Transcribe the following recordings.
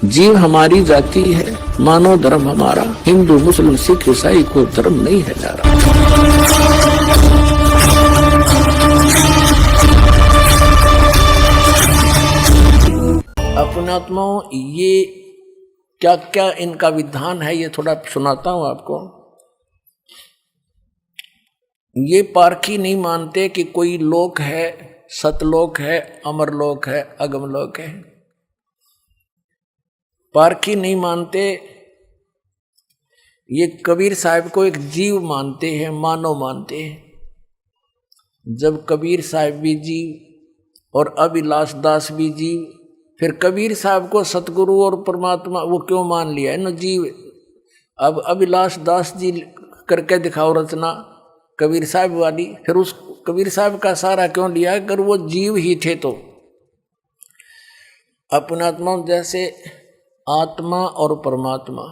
जीव हमारी जाति है, मानव धर्म हमारा, हिंदू मुस्लिम सिख ईसाई को धर्म नहीं है जा रहा। अपने आत्माओं, ये क्या क्या इनका विधान है, ये थोड़ा सुनाता हूं आपको। ये पारखी नहीं मानते कि कोई लोक है, सतलोक है, अमरलोक है, अगमलोक है। पारखी नहीं मानते। ये कबीर साहब को एक जीव मानते हैं, मानव मानते हैं। जब कबीर साहब भी जीव और अभिलाष दास भी जीव, फिर कबीर साहब को सतगुरु और परमात्मा वो क्यों मान लिया है न जीव। अब अभिलाष दास जी करके दिखाओ रचना कबीर साहब वाली, फिर उस कबीर साहब का सहारा क्यों लिया अगर वो जीव ही थे तो। अपने आत्मा जैसे आत्मा और परमात्मा,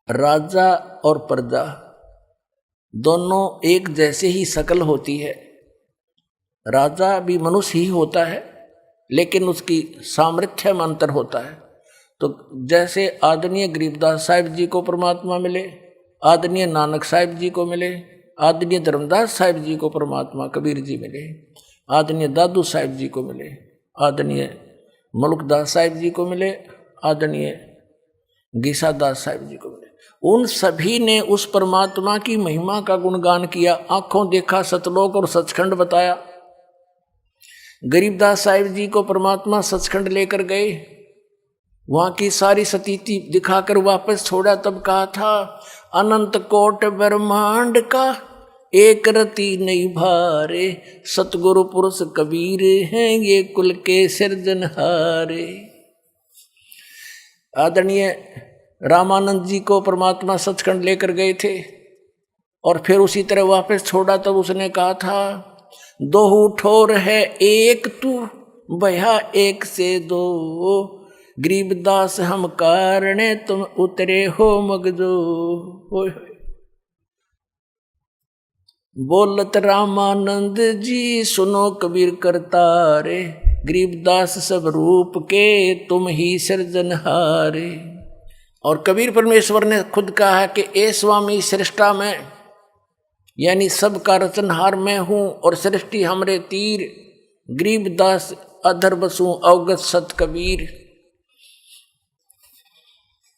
राजा और प्रजा दोनों एक जैसे ही शकल होती है। राजा भी मनुष्य ही होता है लेकिन उसकी सामर्थ्य में अंतर होता है। तो जैसे आदरणीय गरीबदास साहिब जी को परमात्मा मिले, आदरणीय नानक साहिब जी को मिले, आदरणीय धर्मदास साहिब जी को परमात्मा कबीर जी मिले, आदरणीय दादू साहिब जी को मिले, आदरणीय मलुकदास साहिब जी को मिले, आदरणीय गीसादास साहिब जी को मिले। उन सभी ने उस परमात्मा की महिमा का गुणगान किया, आंखों देखा सतलोक और सचखंड बताया। गरीबदास साहिब जी को परमात्मा सचखंड लेकर गए, वहां की सारी सतीति दिखाकर वापस छोड़ा, तब कहा था अनंत कोट ब्रह्मांड का एक रति नहीं भारे, सतगुरु पुरुष कबीर हैं ये कुल के सिरजनहारे। आदरणीय रामानंद जी को परमात्मा सचखंड लेकर गए थे और फिर उसी तरह वापस छोड़ा, तब उसने कहा था दो ठोर है एक तू भया एक से दो, गरीबदास हम कारणे तुम उतरे हो मगजो। बोलत रामानंद जी सुनो कबीर करतारे, गरीबदास सब रूप के तुम ही सृजनहारे। और कबीर परमेश्वर ने खुद कहा है कि ए स्वामी सृष्टा में, यानी सबका रचनहार मैं हूं और सृष्टि हमरे तीर, गरीबदास अधर बसूं अवगत सत कबीर।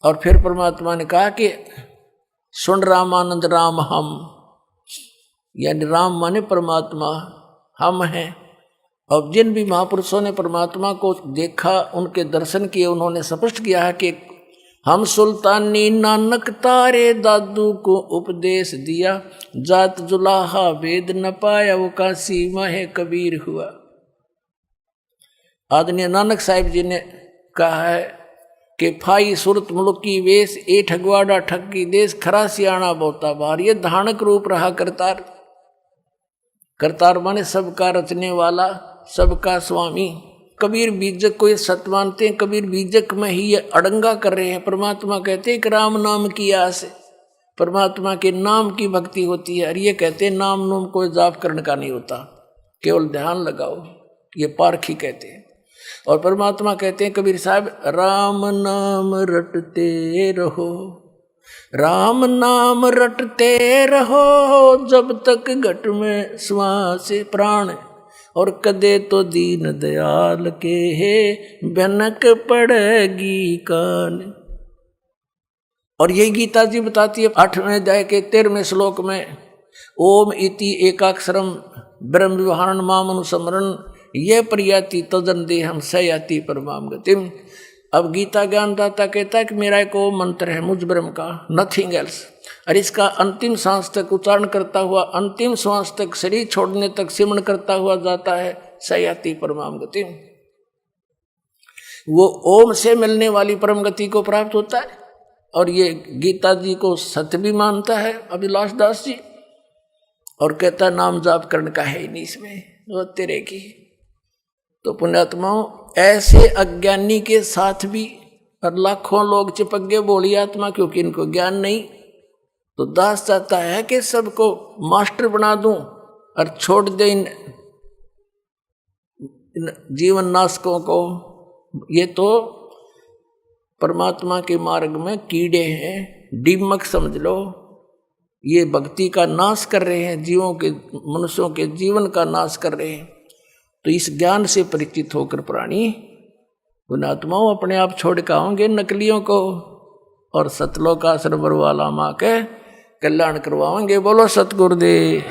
और फिर परमात्मा ने कहा कि सुन रामानंद राम हम, यानी राम माने परमात्मा, हम हैं। और जिन भी महापुरुषों ने परमात्मा को देखा, उनके दर्शन किए, उन्होंने स्पष्ट किया है कि हम सुल्तानी नानक तारे दादू को उपदेश दिया, जात जुलाहा वेद न पाया वो काशी माहे कबीर हुआ। आदरणीय नानक साहिब जी ने कहा है कि फाई सुरत मुल्की वेश ए ठगवाड़ा ठगी देश, खरा सियाणा बोता बार। ये धानक रूप रहा करतार। करतार माने सबका रचने वाला, सबका स्वामी। कबीर बीजक को ये सत्य मानते हैं, कबीर बीजक में ही ये अड़ंगा कर रहे हैं। परमात्मा कहते हैं कि राम नाम की आस, परमात्मा के नाम की भक्ति होती है। और ये कहते हैं नाम नूम कोई जाप करने का नहीं होता, केवल ध्यान लगाओ, ये पारखी कहते हैं। और परमात्मा कहते हैं कबीर साहब राम नाम रटते रहो, राम नाम रटते रहो जब तक घट में श्वास प्राण, और कदे तो दीन दयाल के है भनक पड़ेगी कान। और यही गीता जी बताती है 8वें अध्याय के 13वें श्लोक में, ओम इति एकाक्षरम ब्रह्म विहारण मामनुस्मरण ये प्रयाति तदन देहम सयाति परमाम गतिम। अब गीता ज्ञानदाता कहता है कि मेरा एक वो मंत्र है मुझ ब्रह्म का, नथिंग एल्स। और इसका अंतिम सांस तक उच्चारण करता हुआ, अंतिम श्वास तक, शरीर छोड़ने तक सिमरण करता हुआ जाता है सयाति परमाम गति। वो ओम से मिलने वाली परम गति को प्राप्त होता है। और ये गीता जी को सत्य भी मानता है अभिलाष दास जी, और कहता नाम जाप करने का है ही नहीं इसमें, वो तेरे की। तो पुण्यात्माओं, ऐसे अज्ञानी के साथ भी और लाखों लोग चिपक गए बोली आत्मा, क्योंकि इनको ज्ञान नहीं। तो दास चाहता है कि सबको मास्टर बना दूं और छोड़ दे इन जीवन नाशकों को। ये तो परमात्मा के मार्ग में कीड़े हैं, दीमक समझ लो। ये भक्ति का नाश कर रहे हैं, जीवों के, मनुष्यों के जीवन का नाश कर रहे हैं। तो इस ज्ञान से परिचित होकर प्राणी गुणात्माओं अपने आप छोड़ के आओगे नकलियों को, और सतलोक आश्रम वाला माँ के कल्याण करवाओगे। बोलो सतगुरुदेव।